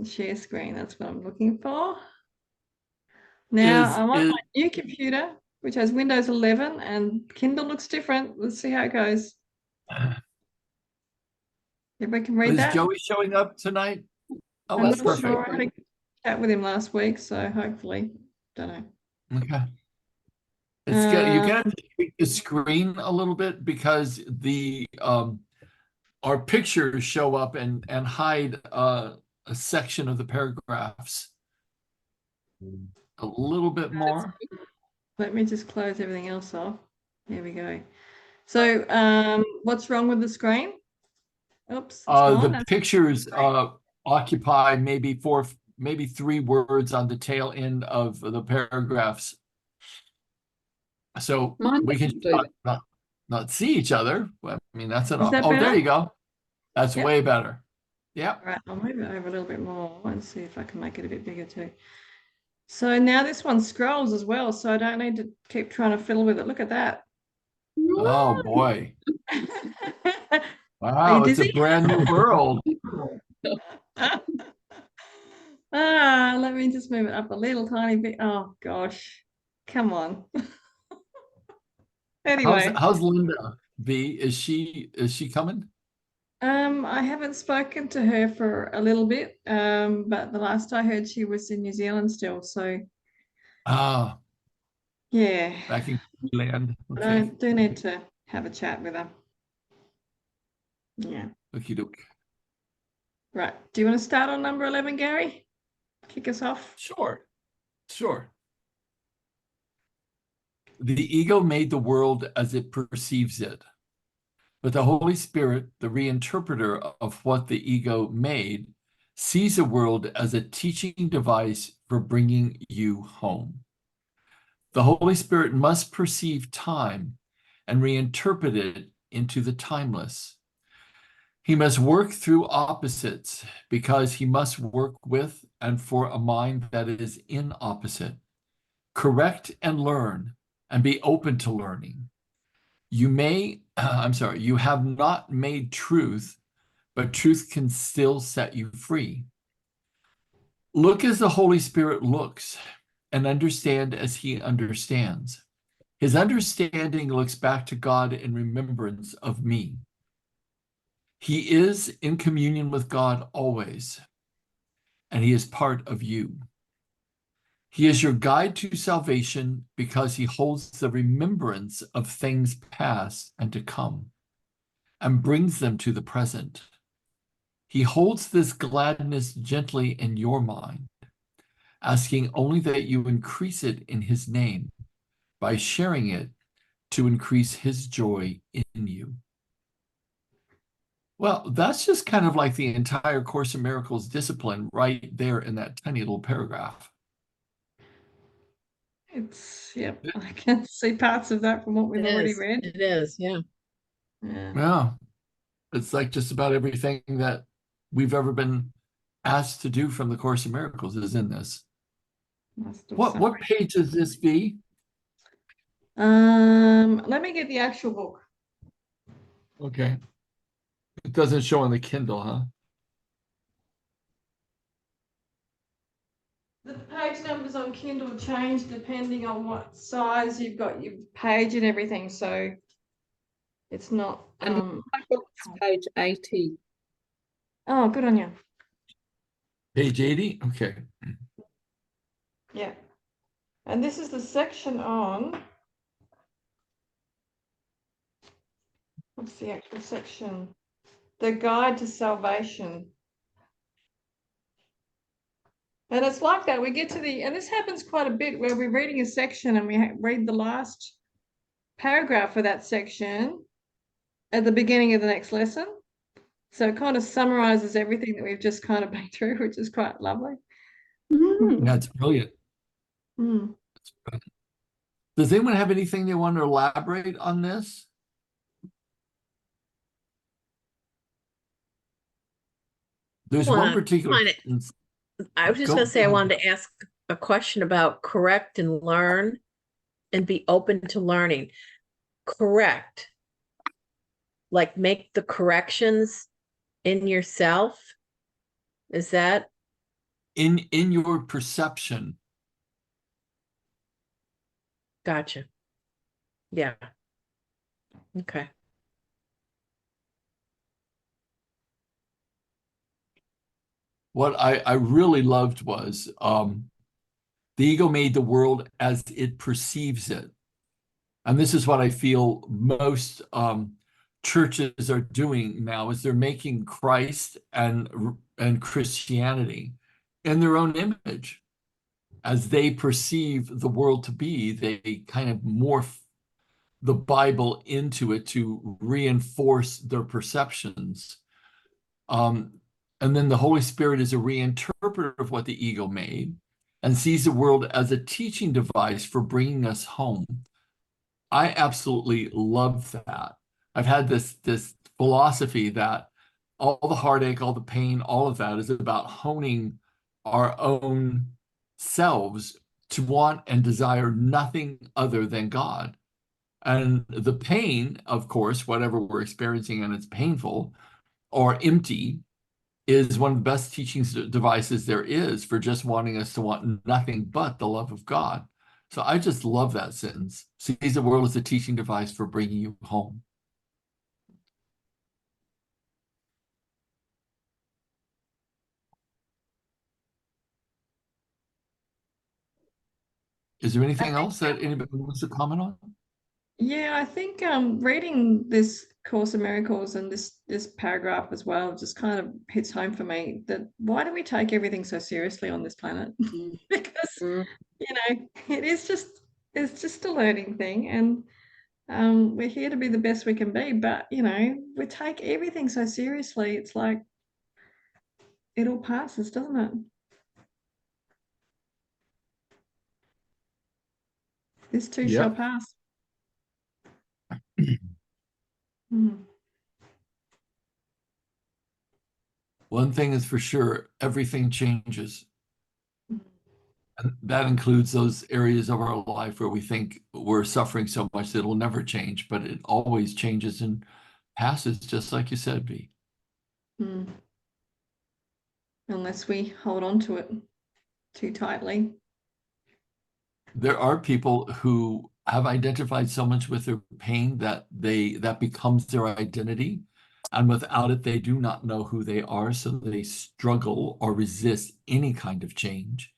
Share screen, that's what I'm looking for. Now I'm on my new computer, which has Windows 11, and Kindle looks different. Let's see how it goes. Everybody can read Is that? Joey showing up tonight? Oh, I'm that's not perfect. sure. I had a chat with him last week, so hopefully, don't know. Okay. It's good. You got to tweak the screen a little bit because the our pictures show up and hide a section of the paragraphs a little bit more. Let me just close everything else off. There we go. So, what's wrong with the screen? Oops, it's gone. The pictures occupy maybe three words on the tail end of the paragraphs. So we can not see each other. I mean, that's an Is that oh, better? there you go. That's Yep. way better. Yeah. All right, I'll move it over a little bit more and see if I can make it a bit bigger too. So now this one scrolls as well, so I don't need to keep trying to fiddle with it. Look at that. Oh boy. Are you Wow, it's a dizzy? brand new world. Let me just move it up a little tiny bit. Oh gosh, come on. Anyway, How's Linda V? Is she coming? I haven't spoken to her for a little bit, but the last I heard she was in New Zealand still. So Ah, yeah, back in land. but I Okay. do need to have a chat with her. Yeah. Okie doke. Right. Do you want to start on number 11, Gary? Kick us off. Sure. The ego made the world as it perceives it. But the Holy Spirit, the reinterpreter of what the ego made, sees the world as a teaching device for bringing you home. The Holy Spirit must perceive time and reinterpret it into the timeless. He must work through opposites because he must work with and for a mind that is in opposite. Correct and learn and be open to learning. You have not made truth, but truth can still set you free. Look as the Holy Spirit looks and understand as he understands. His understanding looks back to God in remembrance of me. He is in communion with God always, and he is part of you. He is your guide to salvation because he holds the remembrance of things past and to come and brings them to the present. He holds this gladness gently in your mind, asking only that you increase it in his name by sharing it to increase his joy in you. Well, that's just kind of like the entire Course in Miracles discipline right there in that tiny little paragraph. Yep, I can see parts of that from what we've already read. It is, yeah. Yeah. It's like just about everything that we've ever been asked to do from the Course in Miracles is in this. What page is this, V? Let me get the actual book. Okay. It doesn't show on the Kindle, huh? The page numbers on Kindle change depending on what size you've got your page and everything, so it's not. My book's page 80. Oh, good on you. Page 80? Okay. Yeah. And this is the section on. What's the actual section? The Guide to Salvation. And it's like that. We get to and this happens quite a bit where we're reading a section and we read the last paragraph of that section at the beginning of the next lesson. So it kind of summarizes everything that we've just kind of been through, which is quite lovely. That's brilliant. Mm. Does anyone have anything they want to elaborate on this? There's one particular. I was just going to say, I wanted to ask a question about correct and learn and be open to learning. Correct. like make the corrections in yourself? Is that In your perception. gotcha? Yeah. Okay. What I really loved was the ego made the world as it perceives it. And this is what I feel most churches are doing now is they're making Christ and Christianity in their own image. As they perceive the world to be, they kind of morph the Bible into it to reinforce their perceptions. And then the Holy Spirit is a reinterpreter of what the ego made and sees the world as a teaching device for bringing us home. I absolutely love that. I've had this philosophy that all the heartache, all the pain, all of that is about honing our own selves to want and desire nothing other than God. And the pain, of course, whatever we're experiencing and it's painful or empty, is one of the best teaching devices there is for just wanting us to want nothing but the love of God. So I just love that sentence. Sees the world as a teaching device for bringing you home. Is there anything else that anybody wants to comment on? Yeah, I think reading this Course of Miracles and this paragraph as well just kind of hits home for me that why do we take everything so seriously on this planet? Because Mm. it's just a learning thing, and we're here to be the best we can be. But we take everything so seriously. It's like it all passes, doesn't it? This too shall Yep. pass. Mhm. One thing is for sure, everything changes. And that includes those areas of our life where we think we're suffering so much that it'll never change, but it always changes and passes, just like you said, V. Mm. Unless we hold on to it too tightly. There are people who have identified so much with their pain that that becomes their identity. And without it, they do not know who they are. So they struggle or resist any kind of change.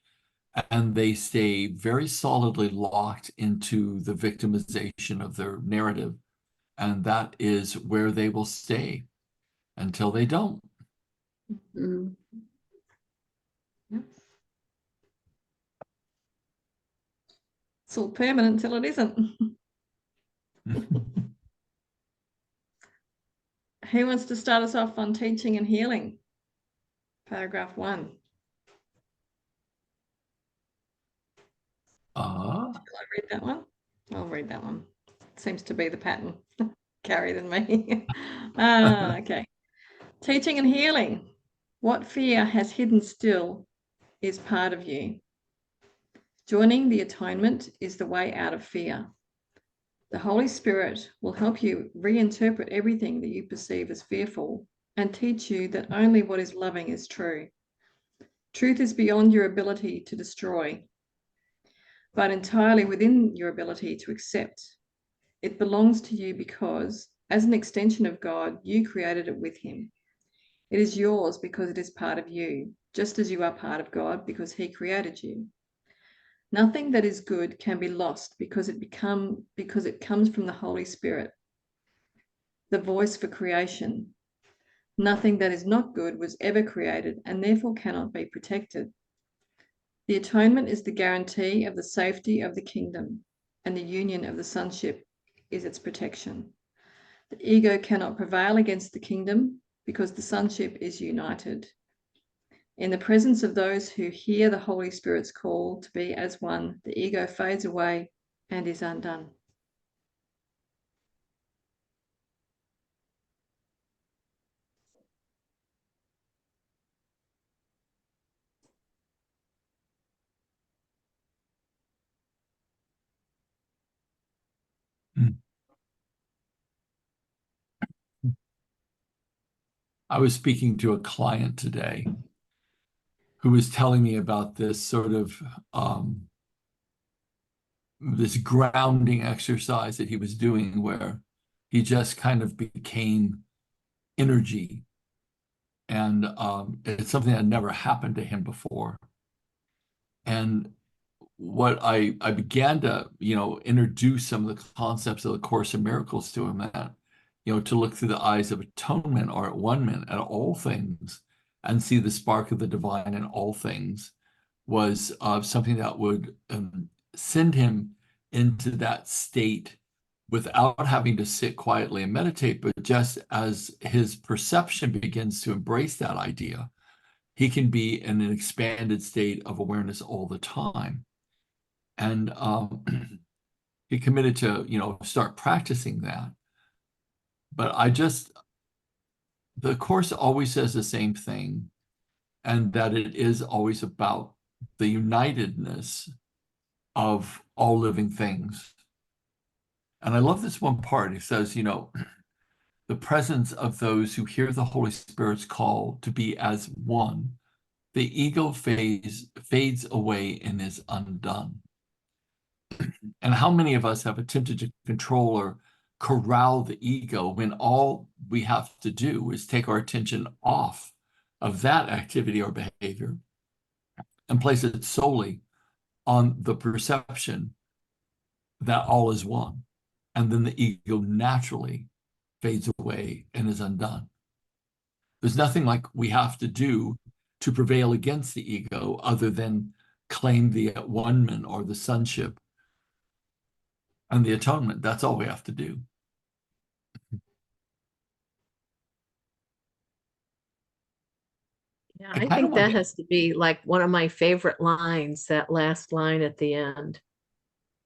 And they stay very solidly locked into the victimization of their narrative. And that is where they will stay until they don't. Mm. Yep. It's all permanent until it isn't. Who wants to start us off on teaching and healing? Paragraph 1. Uh, Shall I read that one? I'll read that one. Seems to be the pattern. Carrie than me. Okay. Teaching and healing. What fear has hidden still is part of you. Joining the atonement is the way out of fear. The Holy Spirit will help you reinterpret everything that you perceive as fearful and teach you that only what is loving is true. Truth is beyond your ability to destroy, but entirely within your ability to accept. It belongs to you because, as an extension of God, you created it with Him. It is yours because it is part of you, just as you are part of God because He created you. Nothing that is good can be lost because it comes from the Holy Spirit, the voice for creation. Nothing that is not good was ever created and therefore cannot be protected. The atonement is the guarantee of the safety of the kingdom, and the union of the sonship is its protection. The ego cannot prevail against the kingdom because the sonship is united. In the presence of those who hear the Holy Spirit's call to be as one, the ego fades away and is undone. I was speaking to a client today who was telling me about this sort of this grounding exercise that he was doing where he just kind of became energy. And it's something that never happened to him before. And what I began to, introduce some of the concepts of the Course in Miracles to him, that, to look through the eyes of atonement or at one at all things and see the spark of the divine in all things, was something that would send him into that state without having to sit quietly and meditate, but just as his perception begins to embrace that idea, he can be in an expanded state of awareness all the time. And he committed to, start practicing that. But the Course always says the same thing, and that it is always about the unitedness of all living things. And I love this one part. It says, the presence of those who hear the Holy Spirit's call to be as one, the ego fades away and is undone. And how many of us have attempted to control or corral the ego when all we have to do is take our attention off of that activity or behavior and place it solely on the perception that all is one. And then the ego naturally fades away and is undone. There's nothing like we have to do to prevail against the ego other than claim the at-one-ment or the sonship and the atonement. That's all we have to do. Yeah, I I kinda think that wonder- has to be like one of my favorite lines, that last line at the end.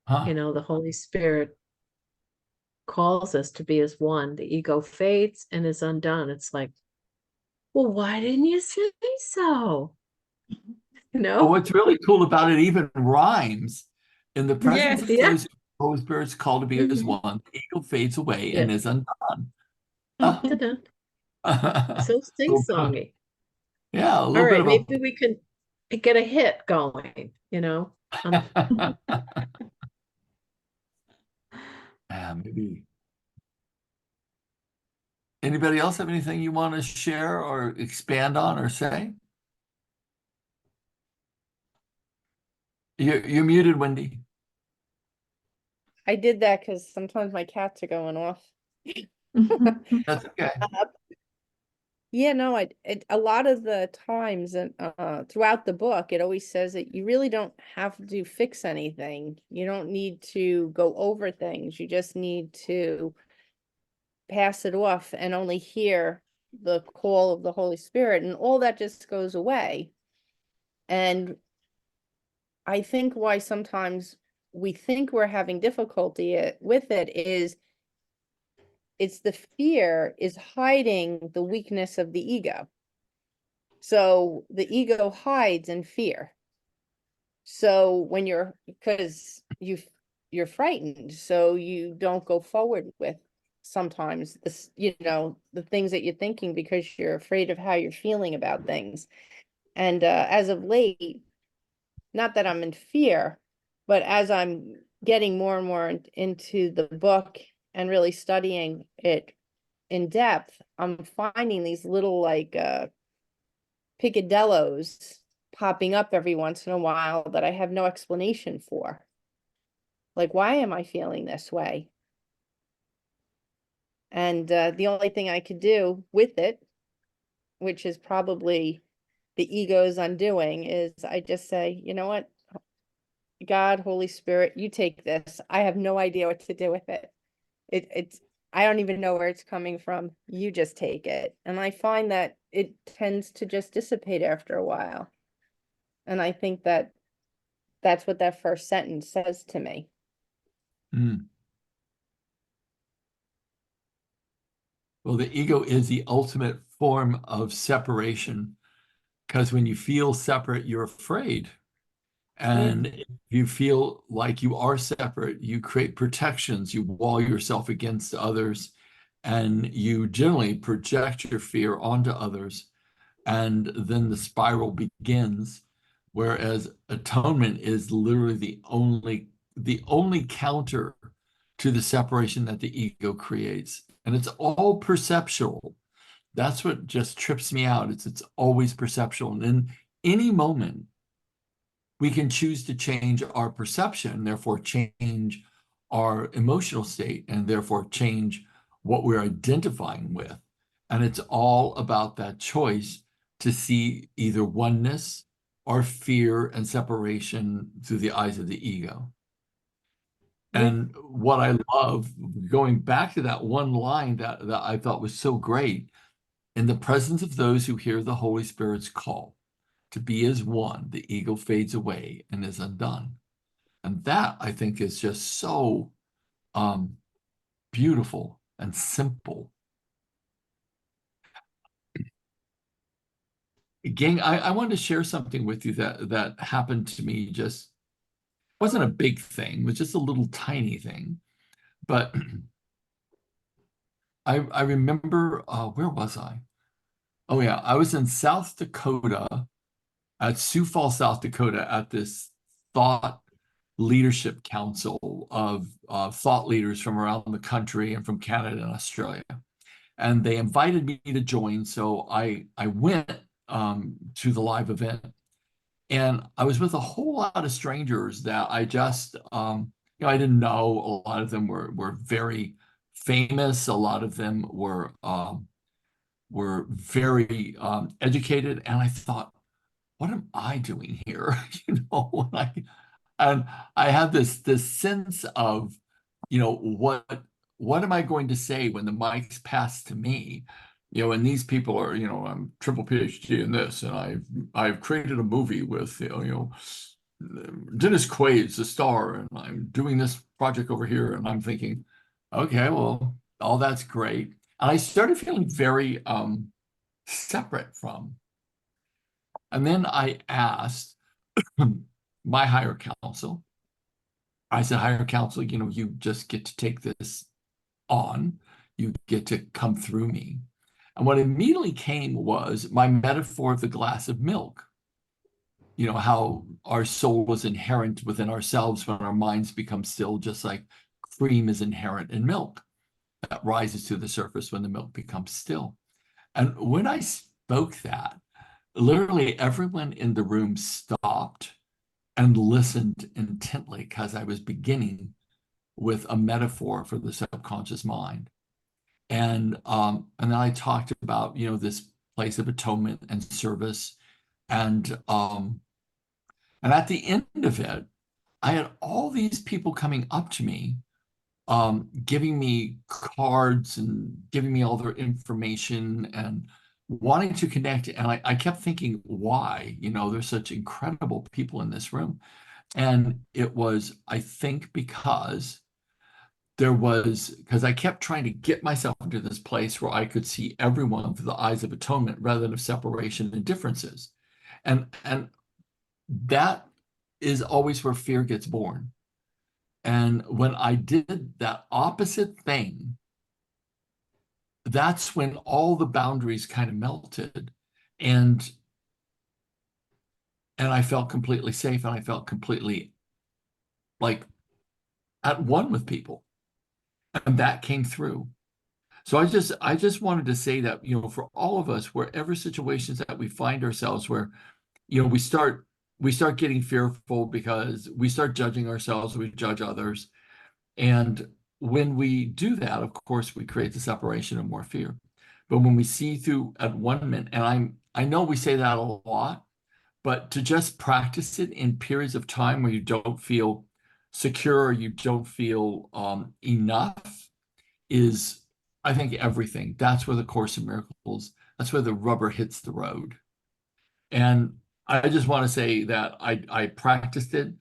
Huh? The Holy Spirit calls us to be as one. The ego fades and is undone. It's like, well, why didn't you say so? But what's really cool about it even rhymes. In the presence Yes. of Yeah. those Holy Spirit's called to be as Mhm. one, the ego fades away Yeah. and is undone. Dun-dun-dun. So So good. sing-songy. Yeah, a All little bit right, of maybe we can get a hit going, a yeah, maybe. Anybody else have anything you want to share or expand on or say? You're muted, Wendy. I did that because sometimes my cats are going off. That's okay. Yeah, no, a lot of the times and throughout the book, it always says that you really don't have to fix anything. You don't need to go over things. You just need to pass it off and only hear the call of the Holy Spirit, and all that just goes away. And I think why sometimes we think we're having difficulty with it is it's the fear is hiding the weakness of the ego. So the ego hides in fear. So when because you're frightened, so you don't go forward with sometimes this, the things that you're thinking because you're afraid of how you're feeling about things. And as of late, not that I'm in fear, but as I'm getting more and more into the book and really studying it in depth, I'm finding these little picadillos popping up every once in a while that I have no explanation for. Like, why am I feeling this way? And the only thing I could do with it, which is probably the ego's undoing, is I just say, you know what? God, Holy Spirit, you take this. I have no idea what to do with it. It's I don't even know where it's coming from. You just take it. And I find that it tends to just dissipate after a while. And I think that that's what that first sentence says to me. Mm. Well, the ego is the ultimate form of separation, because when you feel separate, you're afraid. And if you feel like you are separate, you create protections, you wall yourself against others, and you generally project your fear onto others, and then the spiral begins. Whereas atonement is literally the only counter to the separation that the ego creates. And it's all perceptual. That's what just trips me out. It's always perceptual. And in any moment, we can choose to change our perception, therefore change our emotional state, and therefore change what we're identifying with. And it's all about that choice to see either oneness or fear and separation through the eyes of the ego. Yeah. And what I love, going back to that one line that I thought was so great, in the presence of those who hear the Holy Spirit's call to be as one, the ego fades away and is undone. And that, I think, is just so beautiful and simple. Gang, I wanted to share something with you that happened to me. Just wasn't a big thing, it was just a little tiny thing. But I remember, where was I? Oh yeah, I was in South Dakota, at Sioux Falls, South Dakota, at this thought leadership council of thought leaders from around the country and from Canada and Australia. And they invited me to join. So I went to the live event. And I was with a whole lot of strangers that I just, I didn't know. A lot of them were very famous. A lot of them were very educated. And I thought, what am I doing here? And I had this sense of, what am I going to say when the mic's passed to me? And these people are, I'm triple PhD in this, and I've created a movie with, Dennis Quaid's the star, and I'm doing this project over here, and I'm thinking, okay, well, all that's great. And I started feeling very separate from. And then I asked my higher counsel, I said, higher counsel, you just get to take this on. You get to come through me. And what immediately came was my metaphor of the glass of milk. How our soul is inherent within ourselves when our minds become still, just like cream is inherent in milk that rises to the surface when the milk becomes still. And when I spoke that, literally everyone in the room stopped and listened intently, because I was beginning with a metaphor for the subconscious mind. And then I talked about, this place of atonement and service. And at the end of it, I had all these people coming up to me, giving me cards and giving me all their information and wanting to connect. And I kept thinking, why? There's such incredible people in this room. And it was, I think, because I kept trying to get myself into this place where I could see everyone through the eyes of atonement rather than of separation and differences. And that is always where fear gets born. And when I did that opposite thing, that's when all the boundaries kind of melted. And I felt completely safe, and I felt completely like at one with people. And that came through. So I just wanted to say that, for all of us, wherever situations that we find ourselves where, we start getting fearful because we start judging ourselves, we judge others. And when we do that, of course, we create the separation and more fear. But when we see through at one minute, and I know we say that a lot, but to just practice it in periods of time where you don't feel secure, or you don't feel enough, is, I think, everything. That's where the Course in Miracles, that's where the rubber hits the road. And I just want to say that I practiced it.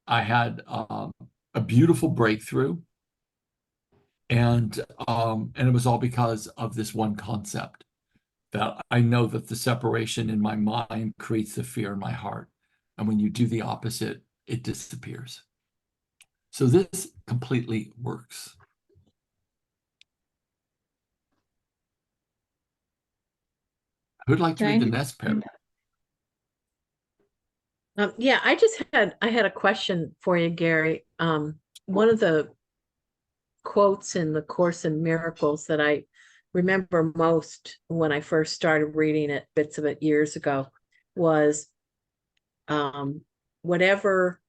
I had a beautiful breakthrough, and it was all because of this one concept, that I know that the separation in my mind creates the fear in my heart, and when you do the opposite, it disappears. So this completely works. Who'd like to read the Jane? next paragraph? Yeah, I had a question for you, Gary. One of the quotes in the Course in Miracles that I remember most when I first started reading it, bits of it years ago, was whatever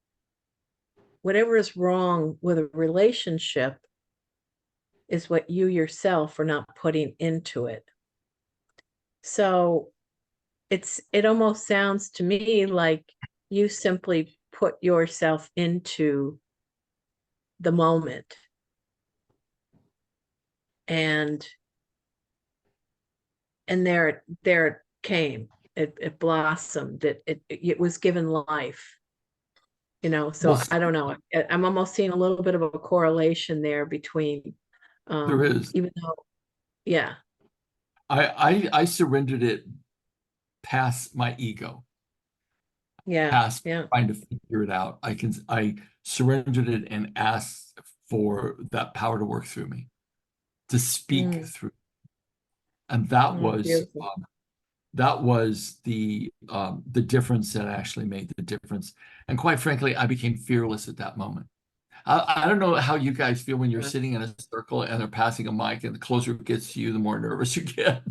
is wrong with a relationship is what you yourself are not putting into it. So it almost sounds to me like you simply put yourself into the moment, and there it came. It blossomed. It was given life. So Well, I don't know. I'm almost seeing a little bit of a correlation there between, there is. even though, yeah, I surrendered it past my ego, yeah, past yeah. trying to figure it out. I surrendered it and asked for that power to work through me, to speak Mm, through. And that beautiful. was the difference that actually made the difference. And quite frankly, I became fearless at that moment. I don't know how you guys feel when you're Yeah. sitting in a circle and they're passing a mic, and the closer it gets to you, the more nervous you get.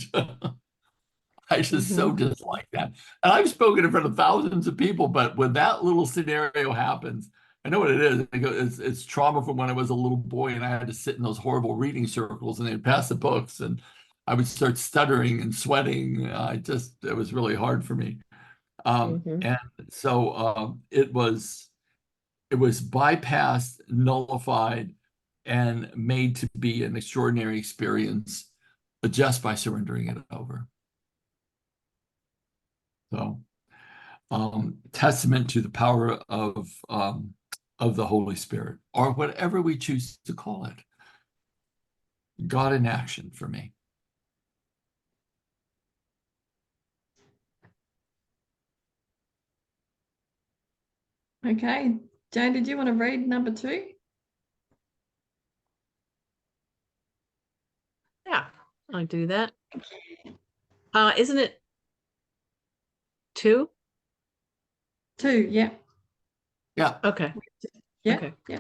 I just so Mhm. dislike that. And I've spoken in front of thousands of people, but when that little scenario happens, I know what it is. It's trauma from when I was a little boy and I had to sit in those horrible reading circles and they'd pass the books and I would start stuttering and sweating. It was really hard for me. Mhm. And so it was bypassed, nullified, and made to be an extraordinary experience just by surrendering it over. So, testament to the power of the Holy Spirit, or whatever we choose to call it. God in action for me. Okay, Jane, did you want to read number 2? Yeah, I'll do that. Isn't it 2? 2, yeah, Yeah. Okay. yeah, Okay. yeah.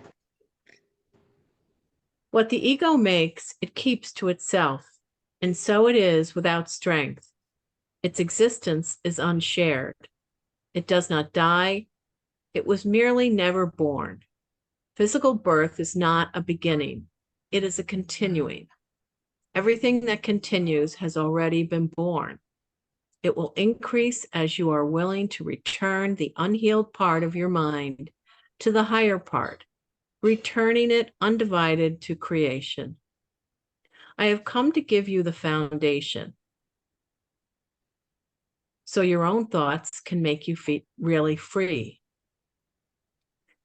What the ego makes, it keeps to itself, and so it is without strength. Its existence is unshared. It does not die. It was merely never born. Physical birth is not a beginning. It is a continuing. Everything that continues has already been born. It will increase as you are willing to return the unhealed part of your mind to the higher part, returning it undivided to creation. I have come to give you the foundation so your own thoughts can make you feel really free.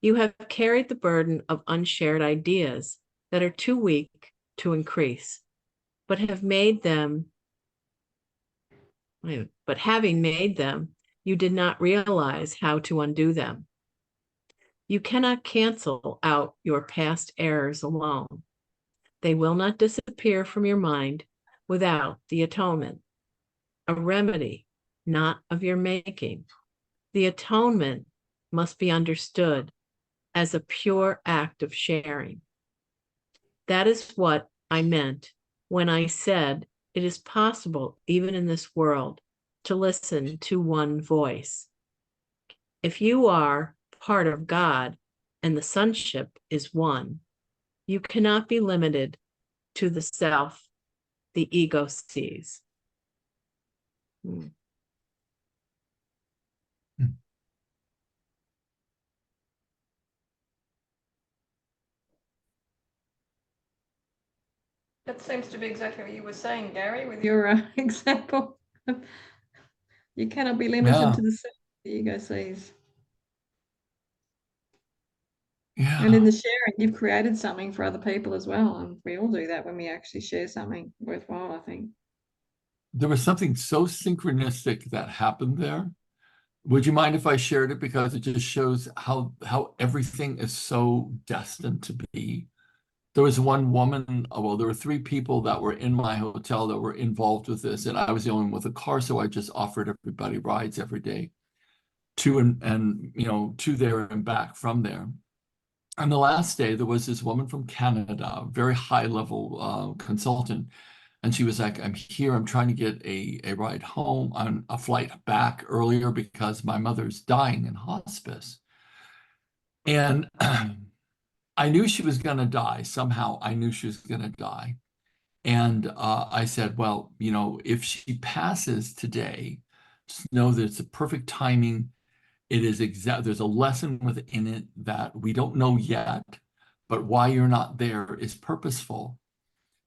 You have carried the burden of unshared ideas that are too weak to increase, but having made them, you did not realize how to undo them. You cannot cancel out your past errors alone. They will not disappear from your mind without the atonement, a remedy not of your making. The atonement must be understood as a pure act of sharing. That is what I meant when I said it is possible, even in this world, to listen to one voice. If you are part of God and the sonship is one, you cannot be limited to the self the ego sees. That seems to be exactly what you were saying, Gary, with your example. You cannot be limited Yeah. to the self the ego sees. And Yeah. in the sharing, you've created something for other people as well. And we all do that when we actually share something worthwhile, I think. There was something so synchronistic that happened there. Would you mind if I shared it? Because it just shows how everything is so destined to be. there was one woman, well, there were 3 people that were in my hotel that were involved with this, and I was the only one with a car, so I just offered everybody rides every day to and to there and back from there. And the last day, there was this woman from Canada, very high level consultant, and she was like, "I'm here. I'm trying to get a ride home on a flight back earlier because my mother's dying in hospice." And I knew she was going to die. Somehow I knew she was going to die. And I said, well, if she passes today, just know that it's the perfect timing. It is exact. There's a lesson within it that we don't know yet, but why you're not there is purposeful.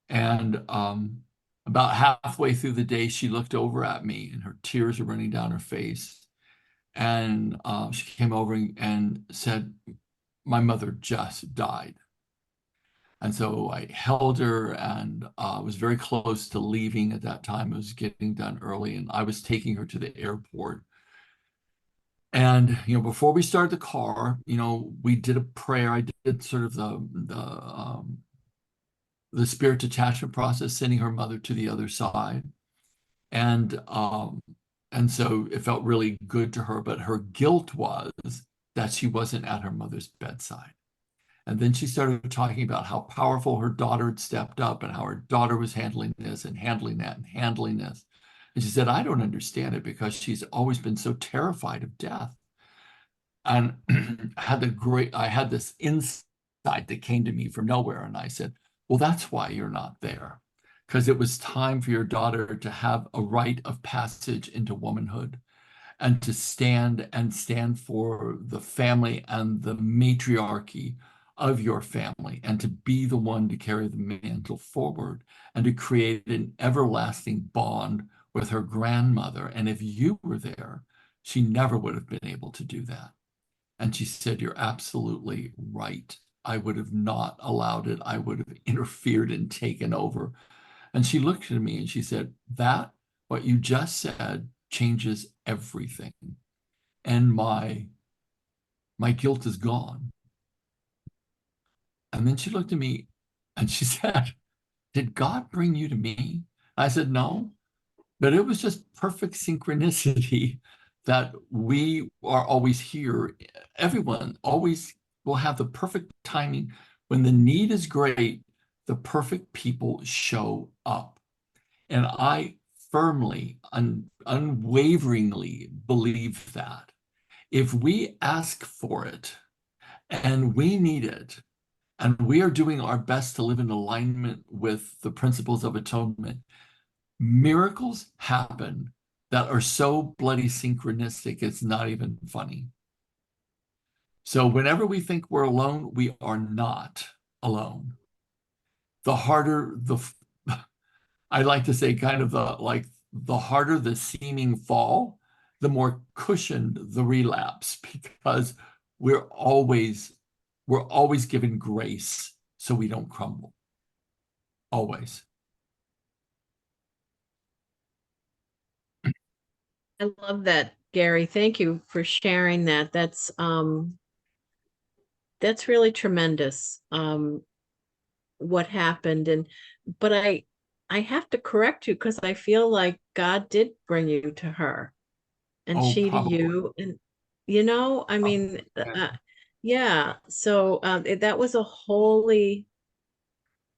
And about halfway through the day, she looked over at me and her tears were running down her face. And she came over and said, my mother just died. And so I held her and was very close to leaving at that time. It was getting done early and I was taking her to the airport. And, before we started the car, we did a prayer. I did sort of the spirit detachment process, sending her mother to the other side. And so it felt really good to her, but her guilt was that she wasn't at her mother's bedside. And then she started talking about how powerful her daughter had stepped up and how her daughter was handling this and handling that and handling this. And she said, I don't understand it because she's always been so terrified of death. And I had this insight that came to me from nowhere. And I said, well, that's why you're not there. Because it was time for your daughter to have a rite of passage into womanhood and to stand for the family and the matriarchy of your family and to be the one to carry the mantle forward and to create an everlasting bond with her grandmother. And if you were there, she never would have been able to do that. And she said, you're absolutely right. I would have not allowed it. I would have interfered and taken over. And she looked at me and she said, what you just said changes everything. And my guilt is gone. And then she looked at me and she said, did God bring you to me? I said, no, but it was just perfect synchronicity that we are always here. Everyone always will have the perfect timing. When the need is great, the perfect people show up. And I firmly, unwaveringly believe that if we ask for it and we need it, and we are doing our best to live in alignment with the principles of atonement, miracles happen that are so bloody synchronistic, it's not even funny. So whenever we think we're alone, we are not alone. The harder I like to say kind of the harder the seeming fall, the more cushioned the relapse, because we're always given grace so we don't crumble. Always. I love that, Gary. Thank you for sharing that. That's really tremendous. What happened, but I have to correct you because I feel like God did bring you to her and she to Probably. you. And I mean, Yeah. yeah. So that was a holy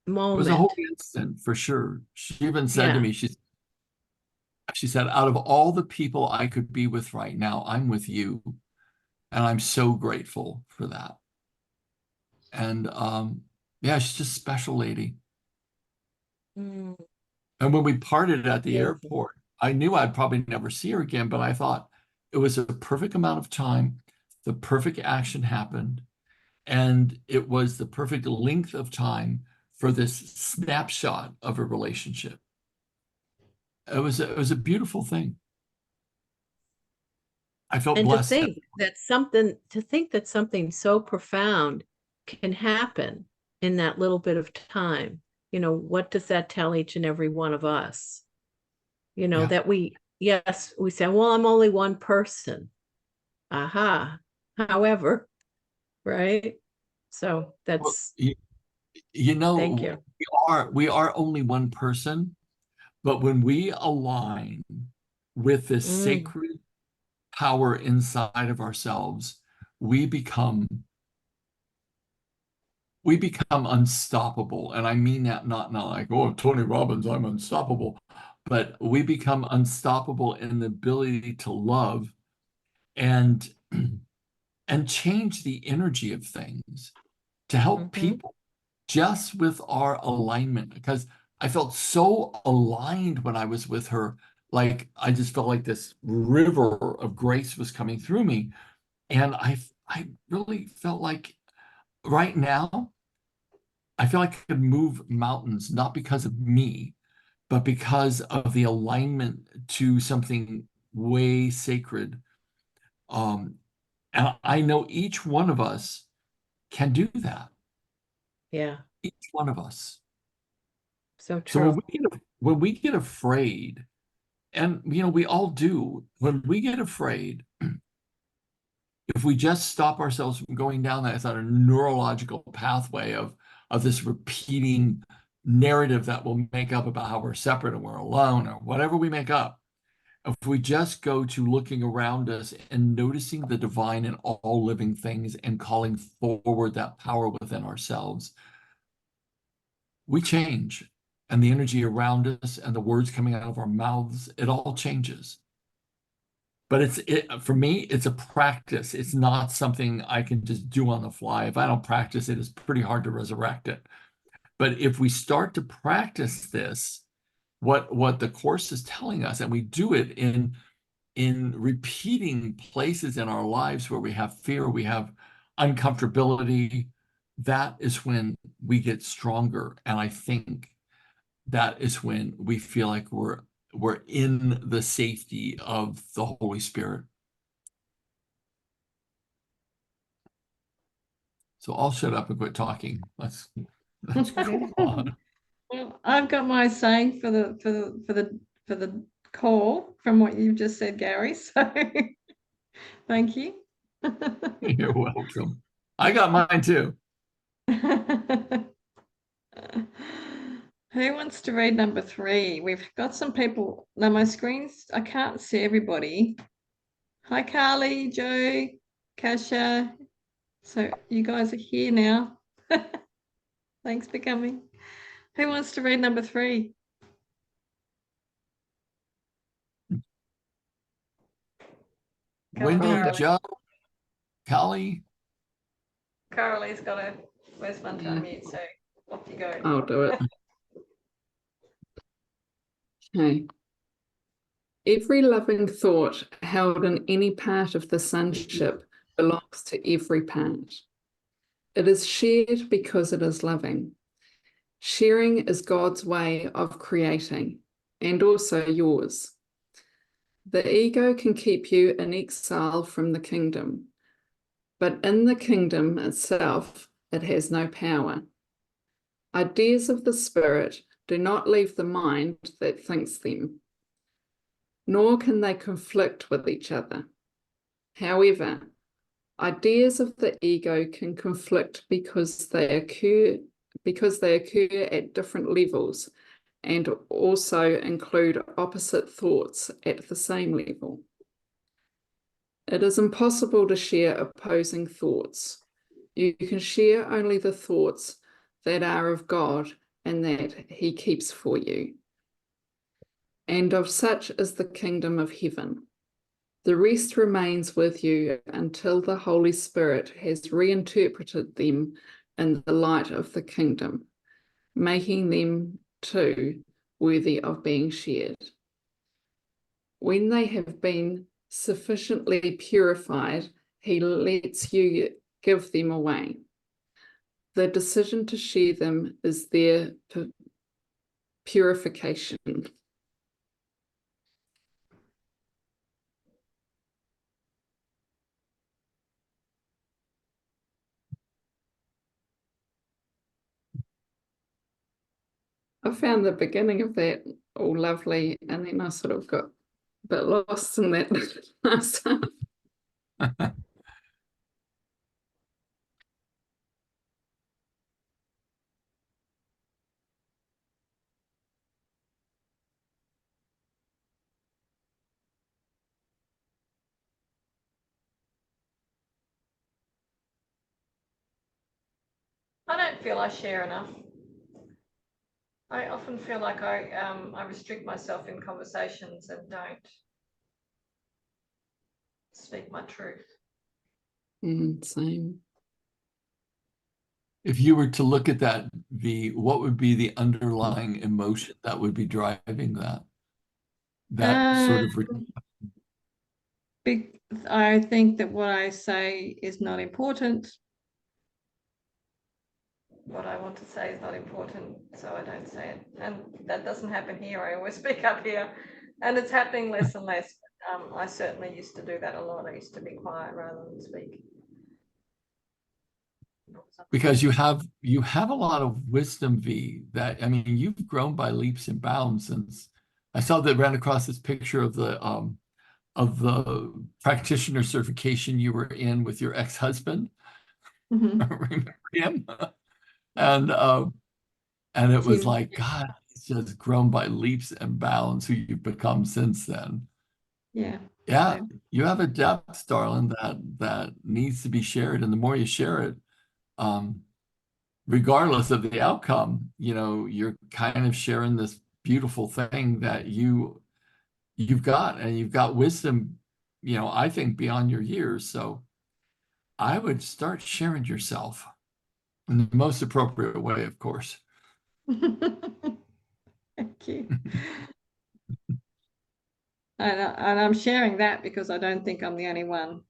It was a moment. whole instant for sure. She even said to Yeah. me, she said, out of all the people I could be with right now, I'm with you. And I'm so grateful for that. And yeah, she's just a special lady. Mm, And when we parted at the amazing. airport, I knew I'd probably never see her again, but I thought it was a perfect amount of time. The perfect action happened. And it was the perfect length of time for this snapshot of a relationship. It was a beautiful thing. I felt And to blessed. think that something so profound can happen in that little bit of time. What does that tell each and every one of us? Yeah. That yes, we say, well, I'm only one person. Aha. However, right? So Well, that's You know, Thank you. we are only one person, but when we align with this Mm. sacred power inside of ourselves, we become unstoppable. And I mean that not like, oh, Tony Robbins, I'm unstoppable, but we become unstoppable in the ability to love and and change the energy of things to help Mhm. people just with our alignment. Because I felt so aligned when I was with her. Like I just felt like this river of grace was coming through me. And I really felt like right now, I feel like I could move mountains, not because of me, but because of the alignment to something way sacred. Um, and I know each one of us can do that. Yeah, Each one of us. so So true. when we get afraid, and you know, we all do, when we get afraid, if we just stop ourselves from going down that sort of neurological pathway of this repeating narrative that we'll make up about how we're separate and we're alone or whatever we make up, if we just go to looking around us and noticing the divine in all living things and calling forward that power within ourselves, we change. And the energy around us and the words coming out of our mouths, it all changes. But for me, it's a practice. It's not something I can just do on the fly. If I don't practice it, it's pretty hard to resurrect it. But if we start to practice this, what the course is telling us, and we do it in repeating places in our lives where we have fear, we have uncomfortability, that is when we get stronger. And I think that is when we feel like we're in the safety of the Holy Spirit. So I'll shut up and quit talking. Let's go on. Well, I've got my saying for the call from what you've just said, Gary. So thank you. You're welcome. I got mine too. Who wants to read number 3? We've got some people. Now my screens, I can't see everybody. Hi, Carly, Joe, Kasha. So you guys are here now. Thanks for coming. Who wants to read number 3? Wendy, Carly. Joe, Callie. Carly's got a where's one to unmute, so off you go. I'll do it. Okay. Every loving thought held in any part of the sonship belongs to every part. It is shared because it is loving. Sharing is God's way of creating, and also yours. The ego can keep you in exile from the kingdom, but in the kingdom itself, it has no power. Ideas of the spirit do not leave the mind that thinks them, nor can they conflict with each other. However, ideas of the ego can conflict because they occur at different levels and also include opposite thoughts at the same level. It is impossible to share opposing thoughts. You can share only the thoughts that are of God and that He keeps for you. And of such is the kingdom of heaven. The rest remains with you until the Holy Spirit has reinterpreted them in the light of the kingdom, making them too worthy of being shared. When they have been sufficiently purified, He lets you give them away. The decision to share them is their purification. I found the beginning of that all lovely, and then I sort of got a bit lost in that last time. I don't feel I share enough. I often feel like I restrict myself in conversations and don't speak my truth. Same. If you were to look at that, what would be the underlying emotion that would be driving that? That sort of I think that what I say is not important. What I want to say is not important, so I don't say it. And that doesn't happen here. I always speak up here, and it's happening less and less. I certainly used to do that a lot. I used to be quiet rather than speak. because you have a lot of wisdom, V, that I mean, you've grown by leaps and bounds since I saw that ran across this picture of the practitioner certification you were in with your ex-husband. Mhm. Remember him? And it was Tim. like, God, he's just grown by leaps and bounds who you've become since then. Yeah. Yeah, So- you have a depth, darling, that needs to be shared. And the more you share it, regardless of the outcome, you're kind of sharing this beautiful thing that you've got, and you've got wisdom, I think beyond your years. So I would start sharing yourself in the most appropriate way, of course. Thank you. And I'm sharing that because I don't think I'm the only one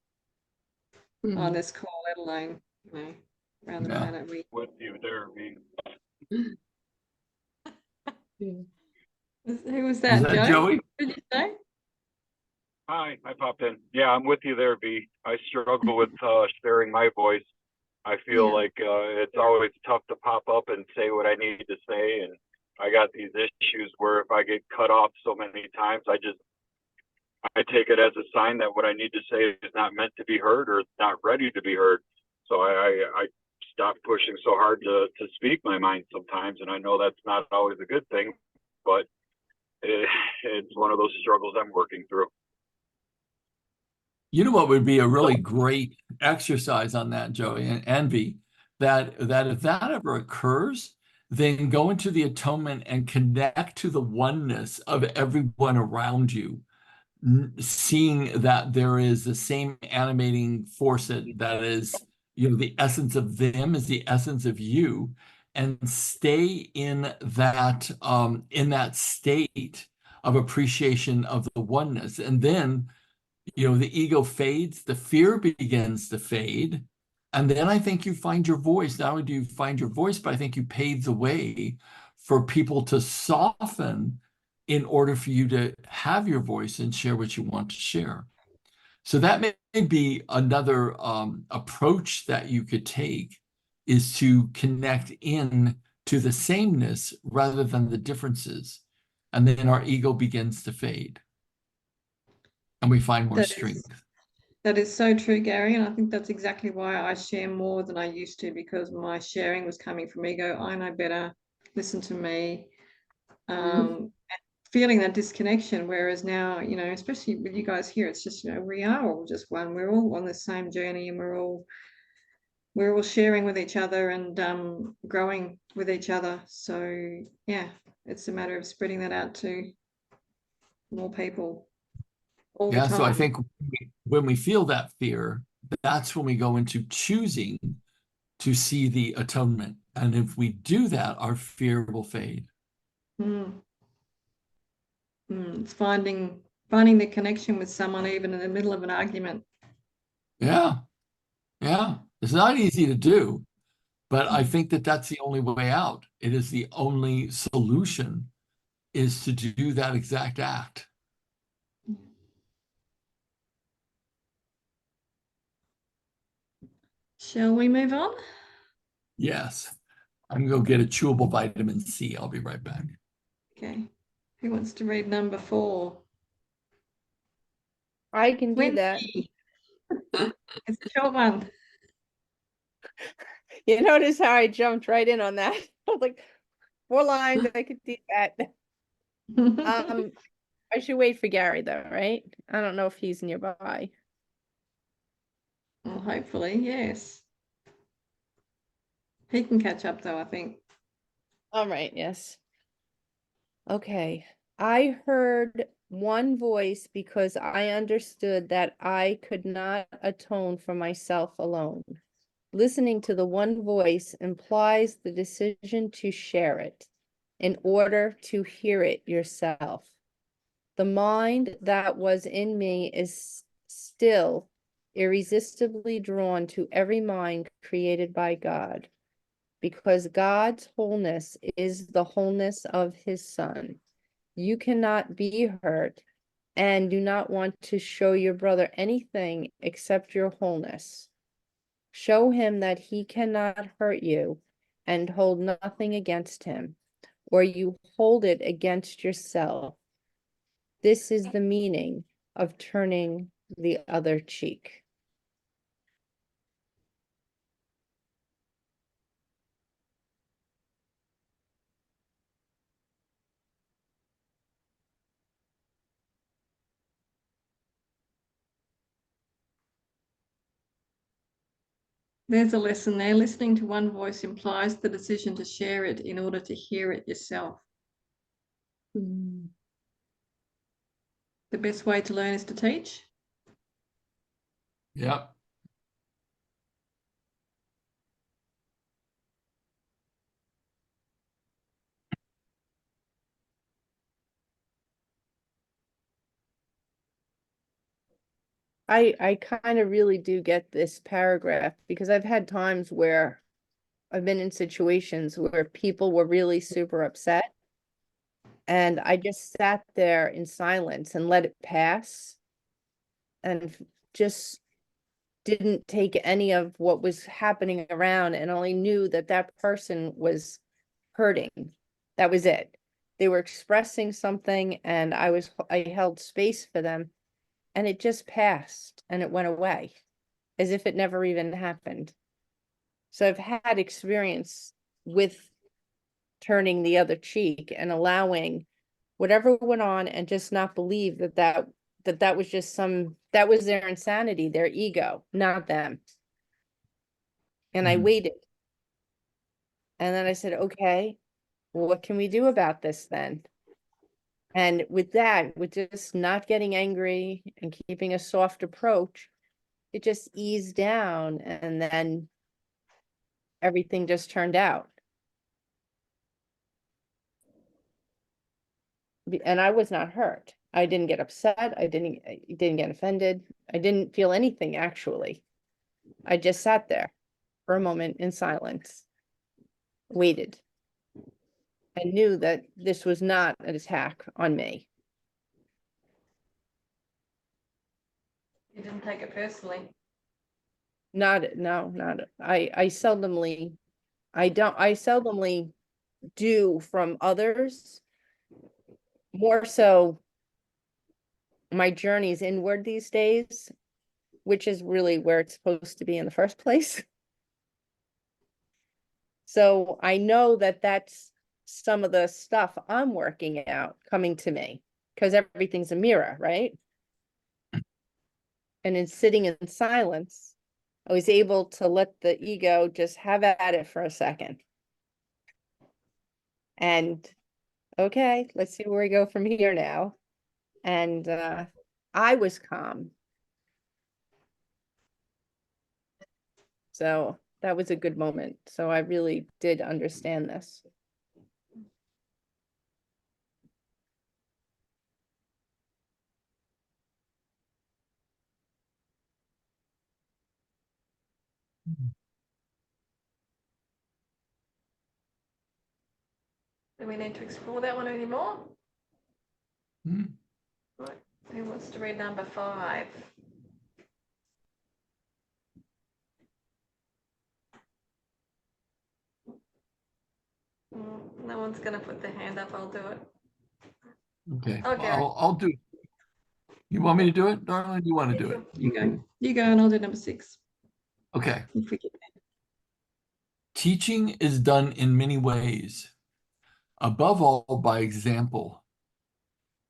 on this call, let alone, around the Yeah. planet. With you there, V. Who was Is that, that Joe? Joey? What did you say? Hi, I popped in. Yeah, I'm with you there, V. I struggle with sharing my voice. I feel Yeah. like it's always tough to pop up and say what I need to say, and I got these issues where if I get cut off so many times, I take it as a sign that what I need to say is not meant to be heard or not ready to be heard. So I stop pushing so hard to speak my mind sometimes, and I know that's not always a good thing, but it's one of those struggles I'm working through. You know what would be a really great exercise on that, Joey, and envy, that if that ever occurs, then go into the atonement and connect to the oneness of everyone around you, seeing that there is the same animating force that is, the essence of them is the essence of you, and stay in that state of appreciation of the oneness. And then the ego fades, the fear begins to fade. And then I think you find your voice. Not only do you find your voice, but I think you pave the way for people to soften in order for you to have your voice and share what you want to share. So that may be another approach that you could take, is to connect in to the sameness rather than the differences. And then our ego begins to fade. And we find more strength. That is so true, Gary. And I think that's exactly why I share more than I used to, because my sharing was coming from ego. I know better, listen to me, feeling that disconnection. Whereas now, especially with you guys here, it's just, we are all just one. We're all on the same journey, and we're all sharing with each other and growing with each other. So yeah, it's a matter of spreading that out to more people all the time. So I think when we feel that fear, that's when we go into choosing to see the atonement. And if we do that, our fear will fade. It's finding the connection with someone even in the middle of an argument. Yeah. It's not easy to do, but I think that that's the only way out. It is the only solution, is to do that exact act. Shall we move on? Yes. I'm going to go get a chewable vitamin C. I'll be right back. Okay. Who wants to read number 4? I can do that. Wendy. It's a short one. You notice how I jumped right in on that? I was like, 4 lines, I could do that. I should wait for Gary though, right? I don't know if he's nearby. Well, hopefully, yes. He can catch up though, I think. All right, yes. Okay, I heard one voice because I understood that I could not atone for myself alone. Listening to the one voice implies the decision to share it in order to hear it yourself. The mind that was in me is still irresistibly drawn to every mind created by God, because God's wholeness is the wholeness of his Son. You cannot be hurt and do not want to show your brother anything except your wholeness. Show him that he cannot hurt you and hold nothing against him, or you hold it against yourself. This is the meaning of turning the other cheek. There's a lesson there. Listening to one voice implies the decision to share it in order to hear it yourself. The best way to learn is to teach. Yep. I kind of really do get this paragraph because I've had times where I've been in situations where people were really super upset. And I just sat there in silence and let it pass and just didn't take any of what was happening around and only knew that that person was hurting. That was it. They were expressing something and I held space for them and it just passed and it went away as if it never even happened. So I've had experience with turning the other cheek and allowing whatever went on and just not believe that was just that was their insanity, their ego, not them. And I Mhm. waited. And then I said, okay, well, what can we do about this then? And with that, with just not getting angry and keeping a soft approach, it just eased down and then everything just turned out. And I was not hurt. I didn't get upset. I didn't get offended. I didn't feel anything actually. I just sat there for a moment in silence, waited, and knew that this was not an attack on me. You didn't take it personally. Not I seldomly do from others. More so my journey's inward these days, which is really where it's supposed to be in the first place. So I know that that's some of the stuff I'm working out coming to me because everything's a mirror, right? And in sitting in silence, I was able to let the ego just have at it for a second. And okay, let's see where we go from here now. And I was calm. So that was a good moment. So I really did understand this. Do we need to explore that one anymore? Mhm. Right. Who wants to read number 5? No one's going to put their hand up. I'll do it. Okay. Okay. I'll do it. You want me to do it, Darla? You want to do it? You go. You go, and I'll do number 6. Okay. If we get Teaching is done in many ways, above all by example.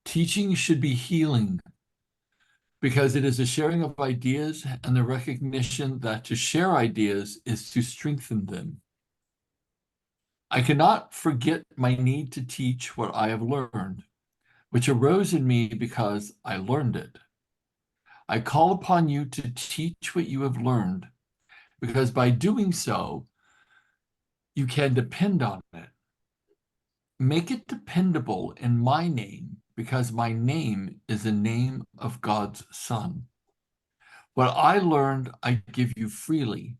Teaching should be healing because it is a sharing of ideas and the recognition that to share ideas is to strengthen them. I cannot forget my need to teach what I have learned, which arose in me because I learned it. I call upon you to teach what you have learned, because by doing so, you can depend on it. Make it dependable in my name, because my name is the name of God's Son. What I learned, I give you freely,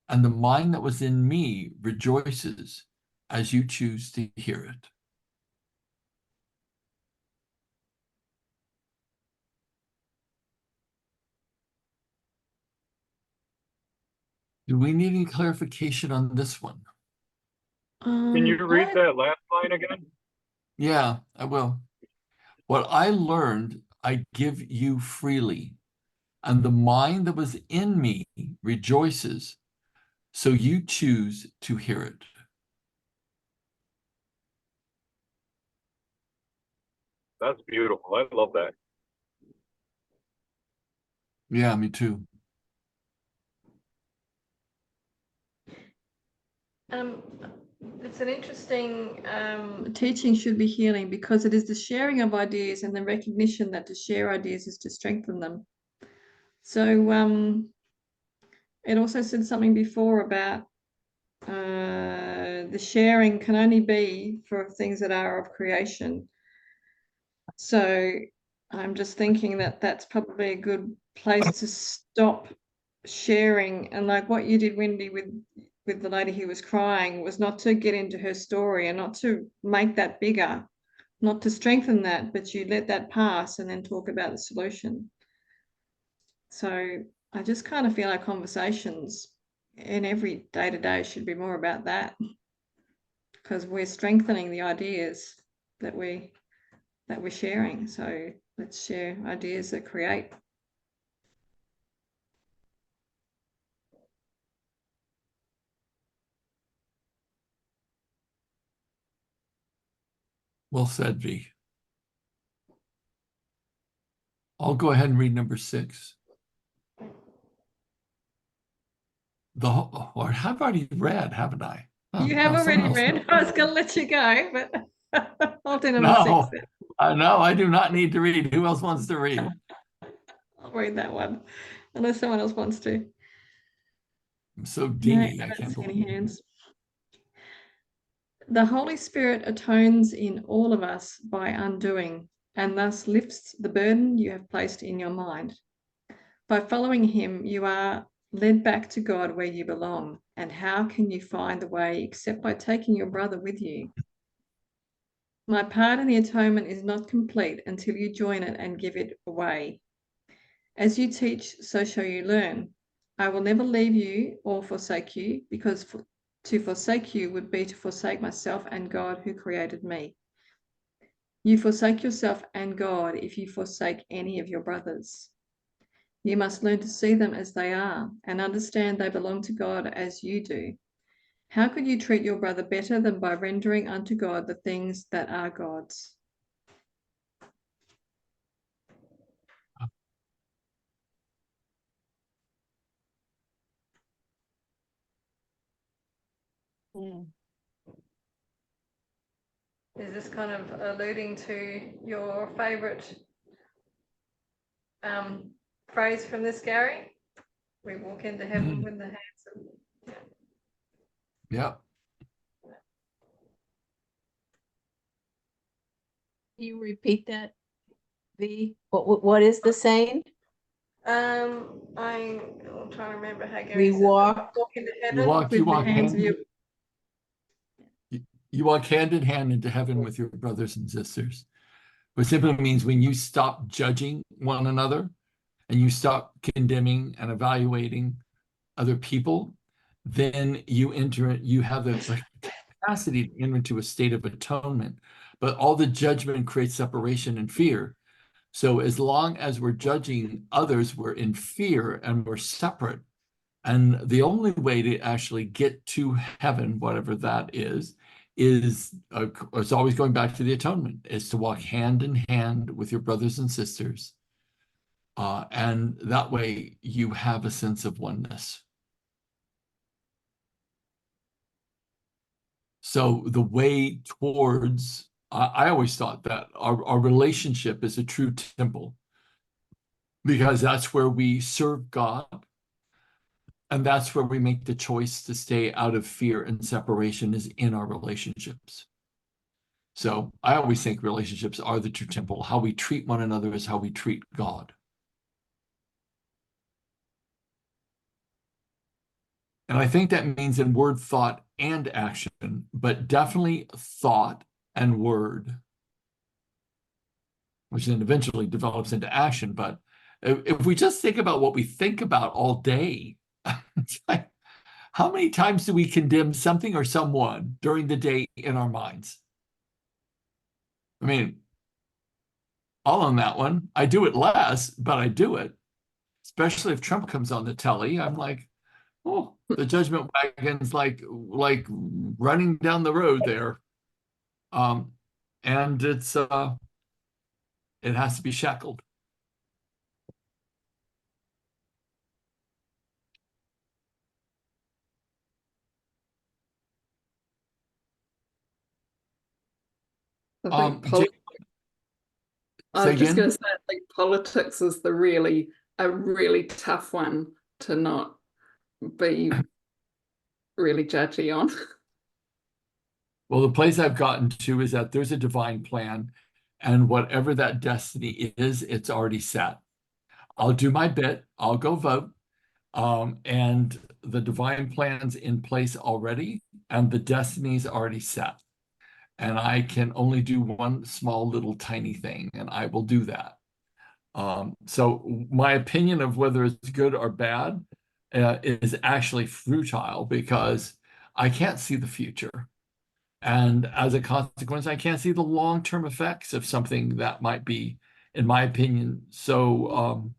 and the mind that was in me rejoices as you choose to hear it. Do we need any clarification on this one? Can you read I- that last line again? Yeah, I will. What I learned, I give you freely, and the mind that was in me rejoices, so you choose to hear it. That's beautiful. I love that. Yeah, me too. It's an interesting teaching should be healing, because it is the sharing of ideas and the recognition that to share ideas is to strengthen them. So it also said something before about the sharing can only be for things that are of creation. So I'm just thinking that that's probably a good place to stop sharing. And like what you did, Wendy, with the lady who was crying, was not to get into her story and not to make that bigger, not to strengthen that, but you let that pass and then talk about the solution. So I just kind of feel our conversations in every day-to-day should be more about that, because we're strengthening the ideas that we're sharing. So let's share ideas that create. Well said, V. I'll go ahead and read number 6. Or I've already read, haven't I? Oh, You have no, someone already else. read. I was going to let you go, but I'll do number No, 6. no, I do not need to read. Who else wants to read? I'll read that one, unless someone else wants to. I'm so No, dingy. I I don't can't see any believe it. hands. The Holy Spirit atones in all of us by undoing, and thus lifts the burden you have placed in your mind. By following him, you are led back to God where you belong. And how can you find the way except by taking your brother with you? My part in the atonement is not complete until you join it and give it away. As you teach, so shall you learn. I will never leave you or forsake you, because to forsake you would be to forsake myself and God who created me. You forsake yourself and God if you forsake any of your brothers. You must learn to see them as they are and understand they belong to God as you do. How could you treat your brother better than by rendering unto God the things that are God's? Is this kind of alluding to your favorite phrase from this, Gary? We walk into heaven with the hands of... Yeah. Can you repeat that, V? What is the saying? I'm trying to remember how Gary We said walk. walk into heaven You with the walk hands of your... you walk hand in hand into heaven with your brothers and sisters, which simply means when you stop judging one another and you stop condemning and evaluating other people, then you have the capacity to enter into a state of atonement. But all the judgment creates separation and fear. So as long as we're judging others, we're in fear and we're separate. And the only way to actually get to heaven, whatever that is it's always going back to the atonement, is to walk hand in hand with your brothers and sisters. And that way you have a sense of oneness. So the way towards, I always thought that our relationship is a true temple, because that's where we serve God, and that's where we make the choice to stay out of fear and separation, is in our relationships. So I always think relationships are the true temple. How we treat one another is how we treat God. And I think that means in word, thought, and action, but definitely thought and word, which then eventually develops into action. But if we just think about what we think about all day, it's like, how many times do we condemn something or someone during the day in our minds? I mean, I'll own that one. I do it less, but I do it. Especially if Trump comes on the telly, I'm like, oh, the judgment wagon's like running down the road there. And it has to be shackled. I think Jake, I say was just again? going to say, I think politics is a really tough one to not be really judgy on. Well, the place I've gotten to is that there's a divine plan, and whatever that destiny is, it's already set. I'll do my bit. I'll go vote. And the divine plan's in place already, and the destiny's already set. And I can only do one small little tiny thing, and I will do that. So my opinion of whether it's good or bad is actually futile, because I can't see the future. And as a consequence, I can't see the long-term effects of something that might be, in my opinion, so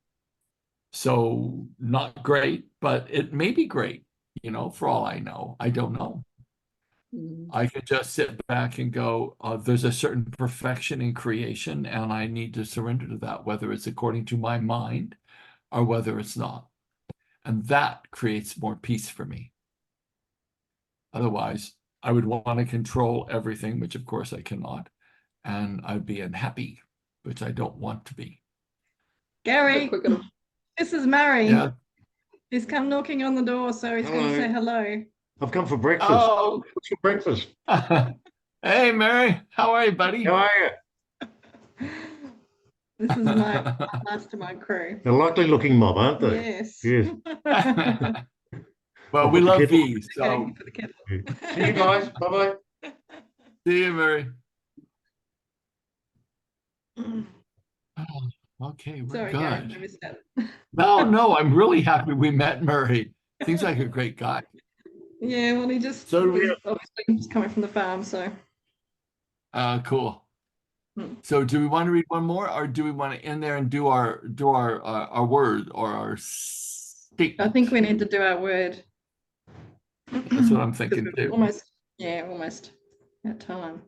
not great, but it may be great, for all I know. I don't know. I could just sit back and go, there's a certain perfection in creation, and I need to surrender to that, whether it's according to my mind or whether it's not. And that creates more peace for me. Otherwise, I would want to control everything, which of course I cannot, and I'd be unhappy, which I don't want to be. Gary, We're gonna- this is Murray. Yeah. He's come knocking on the door, so he's going to say hello. I've come for breakfast. Oh, What's for breakfast? hey, Mary, how are you, buddy? How are you? This is my mastermind crew. They're likely looking mob, aren't they? Yes. Yes. Well, I'll we put the love kettle- these, so Okay, for the kettle. See you guys. Bye-bye. see you, Mary. Oh, okay, we're Sorry, Gary, I good. missed that. No, I'm really happy we met Murray. Seems like a great guy. Yeah, well, he just So do we- was obviously just coming from the farm, so. Cool. Hmm. So do we want to read one more, or do we want to end there and do our word or our statement? I think we need to do our word. That's what I'm thinking Because we're too. almost at time.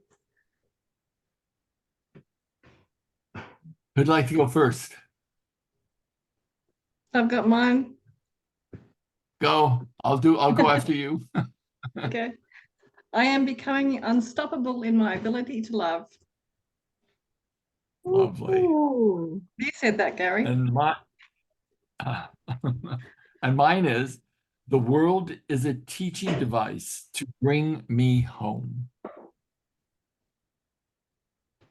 Who'd like to go first? I've got mine. Go. I'll go after you. Okay. I am becoming unstoppable in my ability to love. Lovely. Ooh. You said that, Gary. And and mine is, the world is a teaching device to bring me home.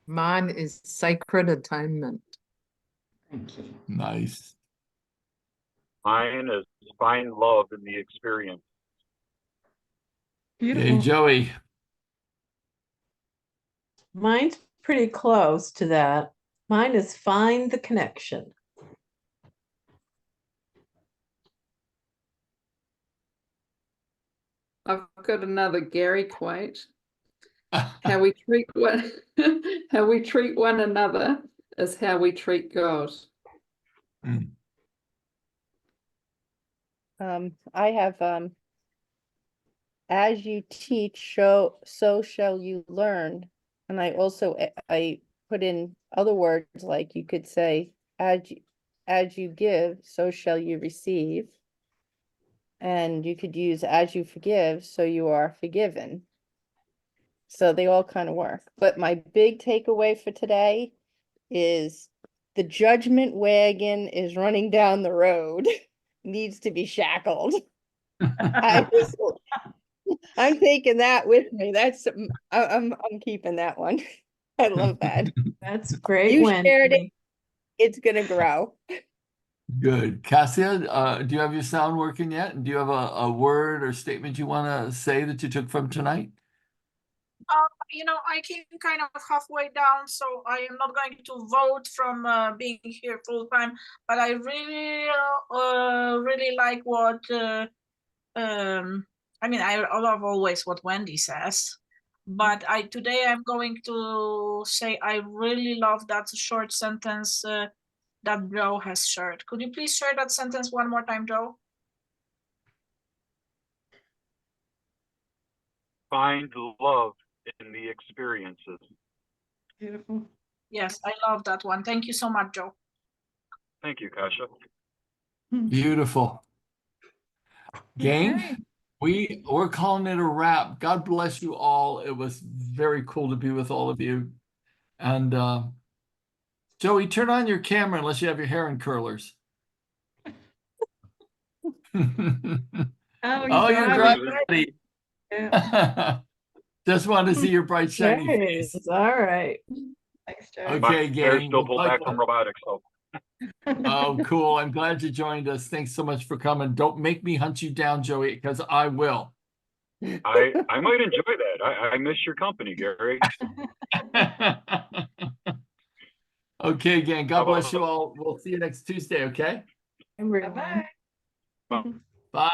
Mine is sacred atonement. Thank you. Nice. Mine is find love in the experience. Hey, Beautiful. Joey. Mine's pretty close to that. Mine is find the connection. I've got another Gary quote. How we treat one how we treat one another is how we treat God. I have as you teach, so shall you learn. And I also I put in other words, like you could say, as you give, so shall you receive. And you could use as you forgive, so you are forgiven. So they all kind of work. But my big takeaway for today is the judgment wagon is running down the road, needs to be shackled. I'm taking that with me. I'm keeping that one. I love that. That's a great You win. shared it. It's gonna grow. Good. Cassia, do you have your sound working yet? And do you have a word or statement you want to say that you took from tonight? I came kind of halfway down, so I am not going to vote from being here full time. But I really like what. I love always what Wendy says, but today I'm going to say I really love that short sentence that Joe has shared. Could you please share that sentence one more time, Joe? Find love in the experiences. Beautiful. Yes, I love that one. Thank you so much, Joe. Thank you, Kasia. Beautiful. Gang, Okay. we're calling it a wrap. God bless you all. It was very cool to be with all of you. And Joey, turn on your camera unless you have your hair in curlers. Oh, Oh, you're driving. ready. Yeah. Just wanted to see your bright, shiny face. Nice. All right. Thanks, Joe. Okay, My hair's gang. still pulled back from robotics, so Oh, cool. I'm glad you joined us. Thanks so much for coming. Don't make me hunt you down, Joey, because I will. I might enjoy that. I miss your company, Gary. Okay, gang. God Bye-bye. bless you all. We'll see you next Tuesday, okay? Everyone. Bye-bye. Bye.